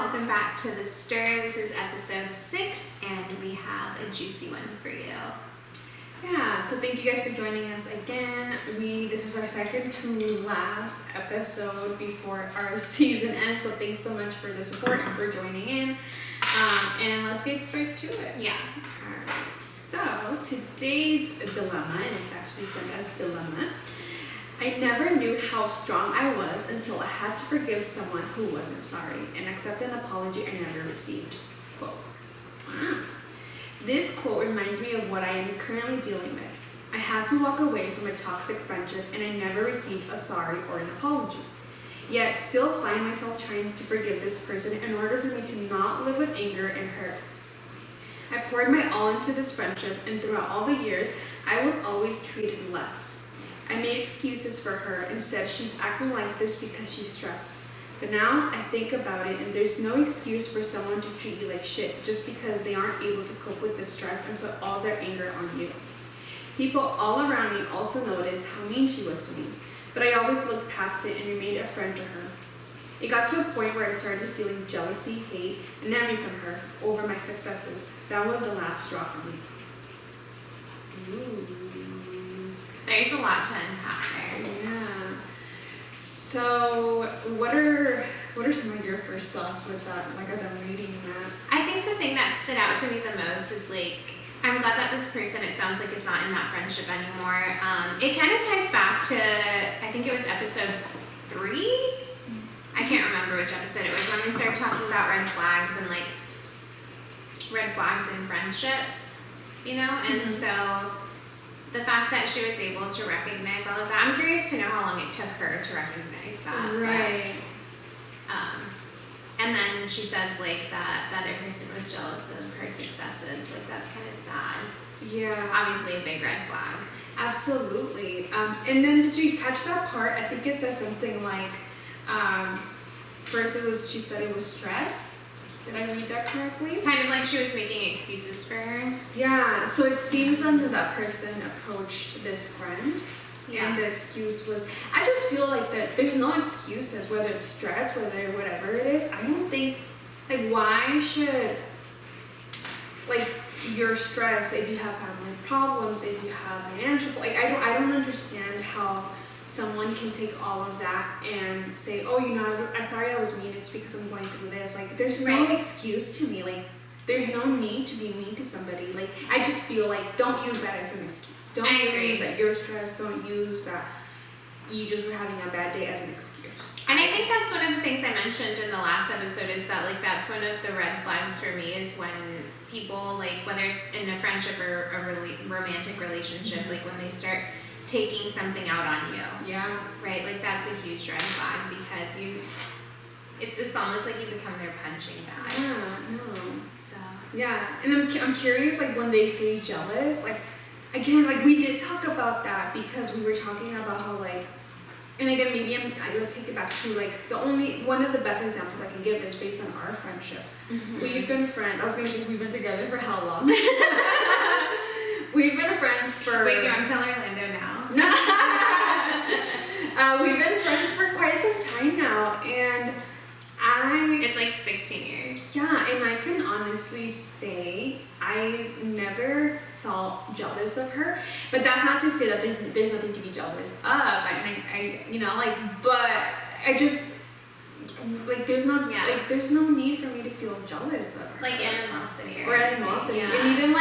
welcome back to the Stirr. This is episode 6, and we have a juicy one for you. Yeah, so thank you guys for joining us again. This is our second to last episode before our season ends, so thanks so much for the support and for joining in. And let's get straight to it. Yeah. Alright, so today's dilemma, and it's actually sent as dilemma. I never knew how strong I was until I had to forgive someone who wasn't sorry and accept an apology I never received. Quote. Wow. This quote reminds me of what I am currently dealing with. I had to walk away from a toxic friendship and I never received a sorry or an apology. Yet still find myself trying to forgive this person in order for me to not live with anger and hurt. I poured my all into this friendship, and throughout all the years, I was always treated less. I made excuses for her and said she's acting like this because she's stressed. But now I think about it, and there's no excuse for someone to treat you like shit just because they aren't able to cope with the stress and put all their anger on you. People all around me also noticed how mean she was to me, but I always looked past it and remained a friend to her. It got to a point where I started feeling jealousy, hate, and envy from her over my successes. That was the last straw for me. Ooh. There's a lot to unpack there. Yeah. So, what are some of your first thoughts with that? Like as I'm reading that. I think the thing that stood out to me the most is I'm glad that this person, it sounds like, is not in that friendship anymore. It kind of ties back to, I think it was episode 3. I can't remember which episode it was, when we started talking about red flags and red flags in friendships, and so the fact that she was able to recognize all of that, I'm curious to know how long it took her to recognize that. Right. But, and then she says that the other person was jealous of her successes. That's kind of sad. Yeah. Obviously a big red flag. Absolutely. And then did you catch that part? I think it said something like, first she said it was stress. Did I read that correctly? Kind of like she was making excuses for her. Yeah, so it seems that person approached this friend. Yeah. And the excuse was, I just feel like that there's no excuses, whether it's stress, whether whatever it is. I don't think, why should, your stress, if you have family problems, if you have financial, I don't understand how someone can take all of that and say, oh, I'm sorry I was mean, it's because I'm going through this. There's no excuse to me. There's no need to be mean to somebody. I just feel don't use that as an excuse. Don't use that you're stressed. Don't use that you just were having a bad day as an excuse. And I think that's one of the things I mentioned in the last episode is that that's one of the red flags for me is when people whether it's in a friendship or a romantic relationship, when they start taking something out on you. Yeah. Right? That's a huge red flag because it's almost like you become their punching bag. Yeah, no. So. Yeah, and I'm curious, when they say jealous, again, we did talk about that because we were talking about how, and again, maybe let's take it back to, one of the best examples I can give is based on our friendship. Mm-hmm. We've been friends, I was going to say we've been together for how long? We've been friends for... Wait, do you want to tell Orlando now? We've been friends for quite some time now, and It's 16 years. Yeah, and I can honestly say I've never felt jealous of her, but that's not to say that there's nothing to be jealous of. But I just there's no need for me to feel jealous of her. Animosity or animosity, yeah. And even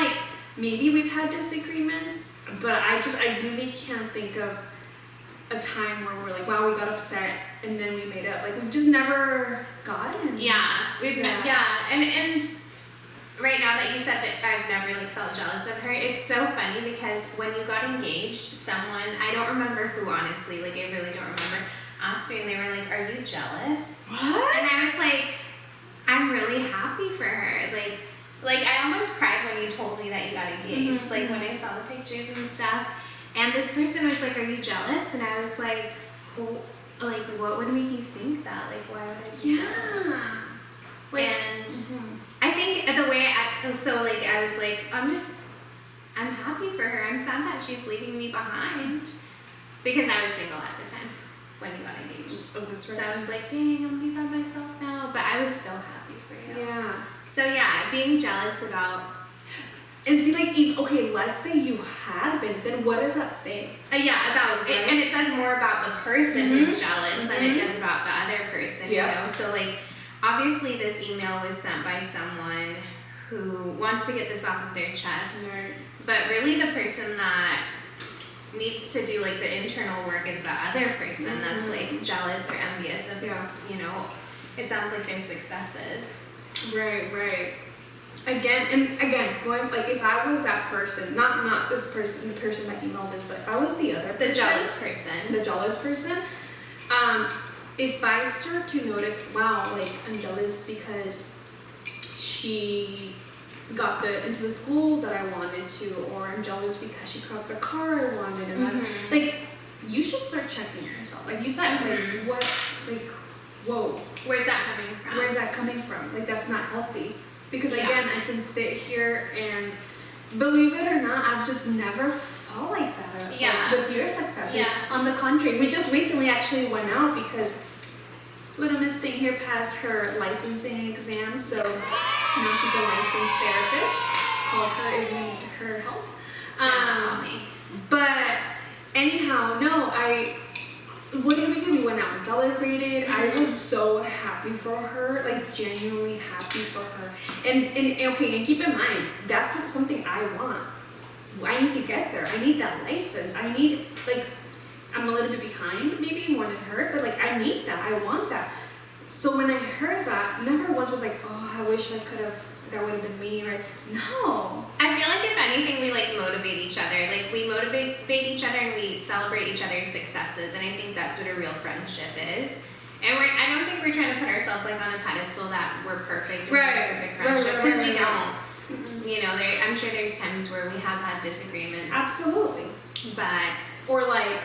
maybe we've had disagreements, but I really can't think of a time where we're wow, we got upset and then we made up. We've just never gotten. Yeah, and right now that you said that I've never felt jealous of her, it's so funny because when you got engaged, someone, I don't remember who honestly, I really don't remember, asked me and they were are you jealous? What? And I was I'm really happy for her. I almost cried when you told me that you got engaged, mm-hmm. When I saw the pictures and stuff. And this person was are you jealous? And I was what would make you think that? Why would I be jealous? And mm-hmm. I think the way I was I'm happy for her. I'm sad that she's leaving me behind. Because I was single at the time when you got engaged. Oh, that's right. So I was dang, I'm gonna be by myself now. But I was so happy So yeah, being jealous about. And see, like, okay, let's say you had been, then what does that say? Yeah, about Right. it, and it says more about the person who's jealous than it does about the other person. Yeah. You know, so like, obviously this email was sent by someone who wants to get this off of their chest, Right. but really the person that needs to do like the internal work is the other person that's like jealous or envious of. Yeah. You know, it sounds like their successes. Right. Again, going, like, if I was that person, not this person, the person that emailed this, but if I was the other person, The jealous person. the jealous person, if I start to notice, wow, like, I'm jealous because she got into the school that I wanted to, or I'm jealous because she got the car I wanted, and like, you should start checking yourself. Like you said, like, what, like, whoa, Where's that coming from? where's that coming from? Like, that's not healthy. Because Yeah. again, I can sit here and, believe it or not, I've just never felt like that. Like, Yeah. with your successes. Yeah. On the contrary, we just recently actually went out because little Miss Thing here passed her licensing exam, so now she's a licensed therapist. Call her if you need her help. Call me. But anyhow, no, what did we do? We went out and celebrated. I was so happy for her, like, genuinely happy for her. And okay, and keep in mind, that's something I want. I need to get there. I need that license. I need, like, I'm a little bit behind, maybe more than her, but like, I need that. I want that. So when I heard that, never once was like, oh, I wish that would have been me, or no. I feel like if anything, we like motivate each other. Like we motivate each other and we celebrate each other's successes, and I think that's what a real friendship is. And I don't think we're trying to put ourselves like on a pedestal that we're perfect and Right. we're a perfect friendship, because we Right. don't. Mm-mm. You know, I'm sure there's times where we have had disagreements, Absolutely. but Or like,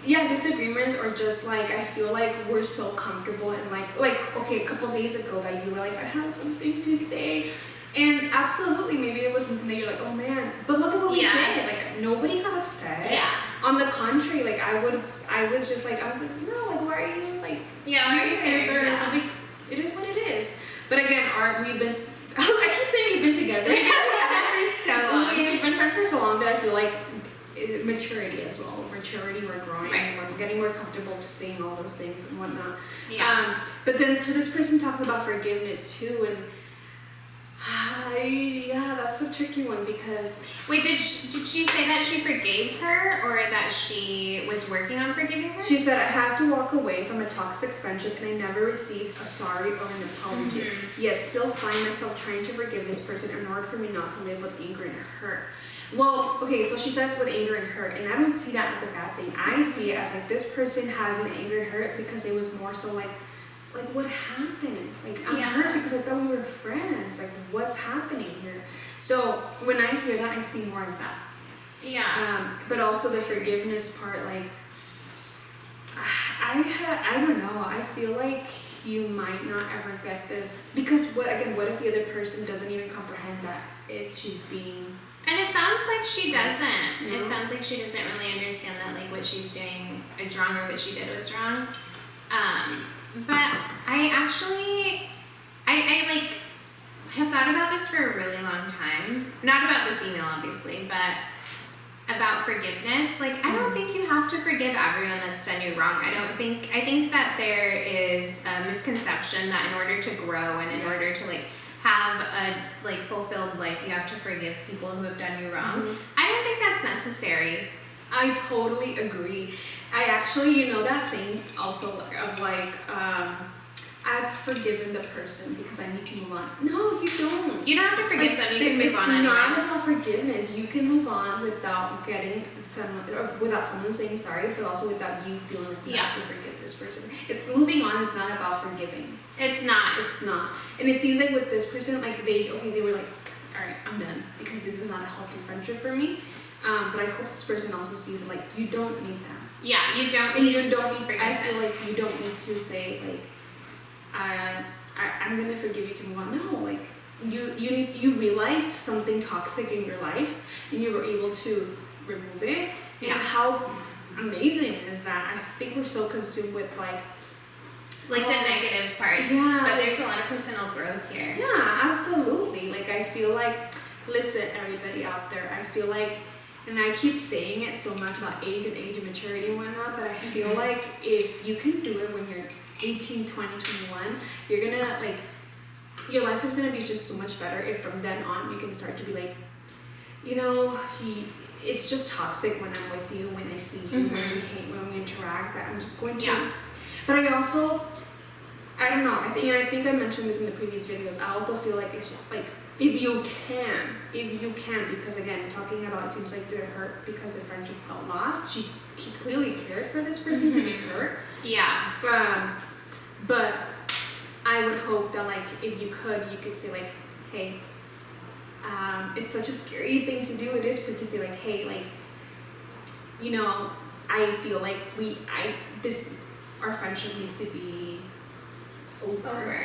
yeah, disagreements, or just like, I feel like we're so comfortable, and like okay, a couple days ago that you were like, I had something to say, and absolutely, maybe it was something that you're like, oh man, but look at what we Yeah. did. Like, nobody got upset. yeah, On the contrary, like, I was just like, I'm like, no, like, why are you like, yeah. Why are you saying sir? that? Like, it is what it is. But again, we've been, I keep saying we've been together. So long. We've been friends for so long that I feel like maturity as well. Maturity, we're growing, Right. and we're getting more comfortable just saying all those things and whatnot. Yeah. But then to this person talks about forgiveness too, and yeah, that's a tricky one because Wait, did she say that she forgave her, or that she was working on forgiving her? she said, I had to walk away from a toxic friendship and I never received a sorry or an apology, yet still find myself trying to forgive this person in order for me not to live with anger and hurt. Well, okay, so she says with anger and hurt, and I don't see that as a bad thing. I see it as like, this person has an anger and hurt because it was more so like what happened? Like, I'm hurt because I thought we were friends. Like, what's happening here? So when I hear that, I see more of that. Yeah. But also the forgiveness part, like, I don't know. I feel like you might not ever get this, because what if the other person doesn't even comprehend that she's being. And it sounds like she doesn't. No. It sounds like she doesn't really understand that like what she's doing is wrong, or what she did was wrong. But I actually, I like have thought about this for a really long time. Not about this email, obviously, but about forgiveness. Like, I don't think you have to forgive everyone that's done you wrong. I think that there is a misconception that in order to grow and in order to like have a like fulfilled life, you have to forgive people who have done you wrong. I don't think that's necessary. I totally agree. I actually, that saying also of like, I've forgiven the person because I need to move on. No, you don't. You don't have to forgive them. You can move on It's not anyway. about forgiveness. You can move on without without someone saying sorry, but also without you feeling like you have to forgive this person. It's moving on. It's not about forgiving. It's not. It's not. And it seems like with this person, like they were like, all right, I'm done because this is not a healthy friendship for me. But I hope this person also sees like, you don't need that. Yeah, you don't. And you don't need. forgiveness. I feel like you don't need to say like, I'm gonna forgive you to move on. No, like you realized something toxic in your life and you were able to remove it. Yeah. And how amazing is that? I think we're so consumed with like the negative parts. Yeah. But there's a lot of personal growth here. yeah, absolutely. Like, I feel like, listen, everybody out there, I feel like, and I keep saying it so much about age and maturity and whatnot, but I feel like if you can do it when you're 18, 20, 21, you're gonna, like, your life is gonna be just so much better if from then on you can start to be like, you know, it's just toxic when I'm with you, when I see you, when we hate, when we interact, that I'm just going to. Yeah. But I also, I don't know, I think I mentioned this in the previous videos, I also feel like it's like, if you can, because again, talking about it seems like they're hurt because the friendship got lost. He clearly cared for this person to be hurt. Yeah. But I would hope that, like, if you could say, like, hey, it's such a scary thing to do. It is to say, like, hey, like, you know, I feel like our friendship needs to be over.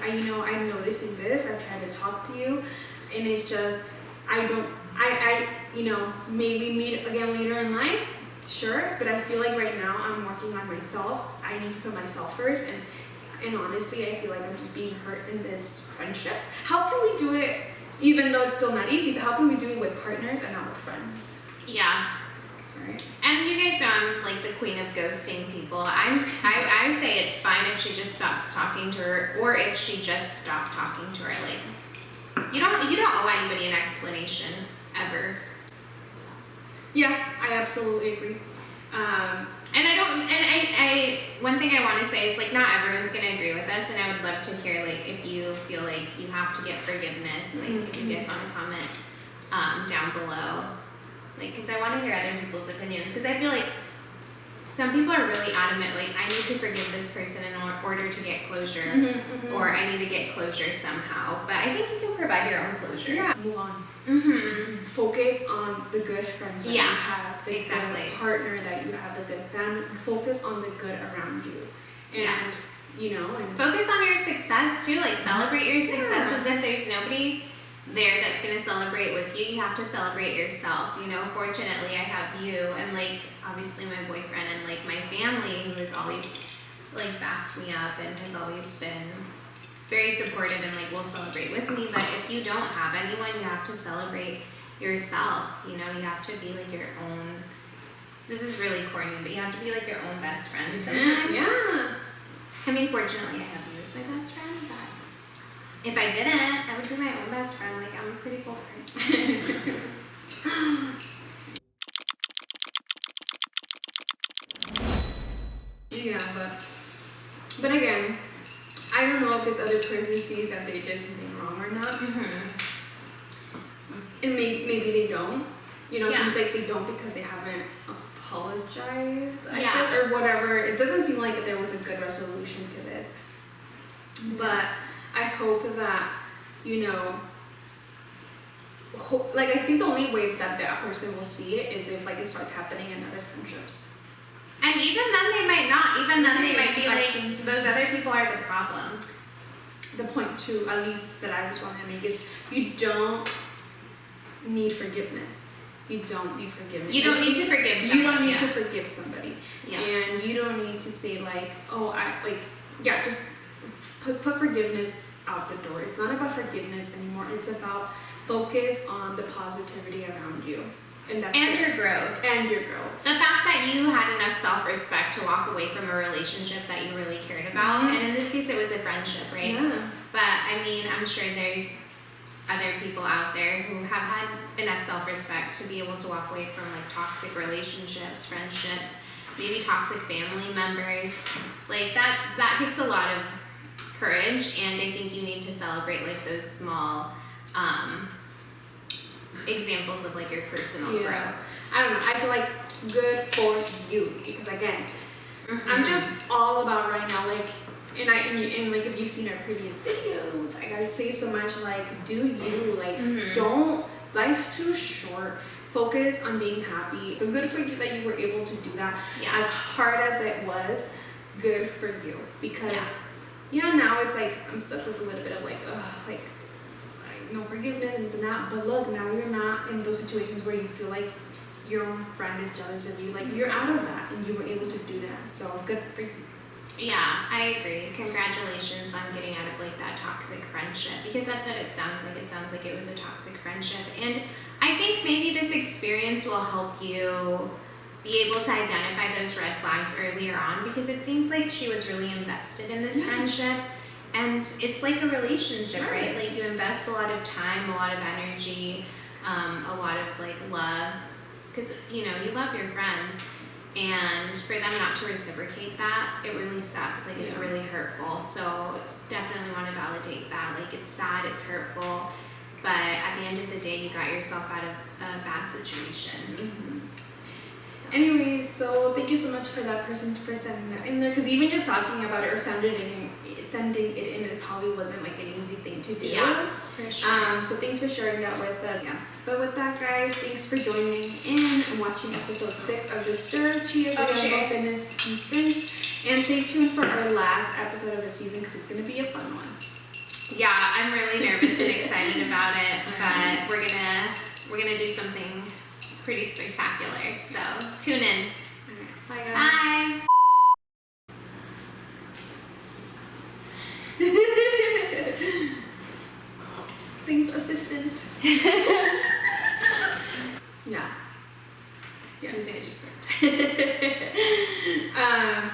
You know, I'm noticing this. I've tried to talk to you, and it's just, you know, maybe meet again later in life, sure, but I feel like right now I'm working on myself. I need to put myself first, and honestly, I feel like I'm just being hurt in this friendship. How can we do it, even though it's still not easy, but how can we do it with partners and not with friends? Yeah. Right. And you guys know I'm like the queen of ghosting people. I say it's fine if she just stops talking to her, or if she just stopped talking to her. Like, you don't owe anybody an explanation ever. Yeah, I absolutely agree. And I one thing I want to say is, like, not everyone's gonna agree with us, and I would love to hear, like, if you feel like you have to get forgiveness, like, if you guys want to comment down below. Like, because I want to hear other people's opinions, because I feel like some people are really adamant, like, I need to forgive this person in order to get closure, or I need to get closure somehow. But I think you can provide your own closure. Yeah. Move on. Focus on the good friends that you have, the good partner that you have, the good family. Focus on the good around you, and you know, and focus on your success too. Like, celebrate your successes. If there's nobody there that's going to celebrate with you, you have to celebrate yourself. You know, fortunately I have you, and, like, obviously my boyfriend, and, like, my family, who has always, like, backed me up and has always been very supportive and, like, will celebrate with me. But if you don't have anyone, you have to celebrate yourself. You know, you have to be, like, your own, this is really corny, but you have to be, like, your own best friend sometimes. Yeah. I mean, fortunately I have you as my best friend, but if I didn't, I would be my own best friend. Like, I'm a pretty cool person. Yeah, but again, I don't know if it's other person sees that they did something wrong or not. And maybe they don't. You know, it seems like they don't because they haven't apologized, I guess, or whatever. It doesn't seem like there was a good resolution to this. But I hope that, you know, like, I think the only way that that person will see it is if, like, it starts happening in other friendships. And even then they might not. Even then they might be like, those other people are the problem. The point too, at least that I was wanting to make, is you don't need forgiveness. You don't need forgiveness. You don't need to forgive somebody. You don't need to forgive somebody. Yeah. And you don't need to say, like, oh, just put forgiveness out the door. It's not about forgiveness anymore. It's about focus on the positivity around you. And your growth. And your growth. The fact that you had enough self-respect to walk away from a relationship that you really cared about. And in this case, it was a friendship, right? Yeah. But, I mean, I'm sure there's other people out there who have had enough self-respect to be able to walk away from, like, toxic relationships, friendships, maybe toxic family members. Like, that takes a lot of courage, and I think you need to celebrate, like, those small examples of, like, your personal growth. I don't know, I feel like good for you, because again, I'm just all about right now, like, and like, if you've seen our previous videos, I gotta say so much, like, do you, like, don't, life's too short, focus on being happy. So good for you that you were able to do that. As hard as it was, good for you, because now it's like I'm stuck with a little bit of, like, like, no forgiveness and this and that, but look, now you're not in those situations where you feel like your own friend is jealous of you. Like, you're out of that, and you were able to do that, so good for you. Yeah, I agree. Congratulations on getting out of, like, that toxic friendship. friendship, because that's what it sounds like. It sounds like it was a toxic friendship. And I think maybe this experience will help you be able to identify those red flags earlier on, because it seems like she was really invested in this friendship. And it's like a relationship, right? Like, you invest a lot of time, a lot of energy, a lot of like love, because you love your friends, and for them not to reciprocate that, it really sucks. Like, it's really hurtful. So definitely want to validate that. Like, it's sad, it's hurtful, but at the end of the day, you got yourself out of a bad situation. Anyways, so thank you so much for that person for sending that in there, because even just talking about it or sending it in, it probably wasn't like an easy thing to do. Yeah, for sure. So thanks for sharing that with us. Yeah. But with that, guys, thanks for joining in and watching episode 6 of the Stirr. Cheers. Cheers. Fitness these drinks, and stay tuned for our last episode of the season, because it's gonna be a fun one. Yeah, I'm really nervous and excited about it, but we're gonna do something pretty spectacular. So tune in. Bye, guys. Bye. Thanks, assistant. Yeah. Excuse me, I just Um,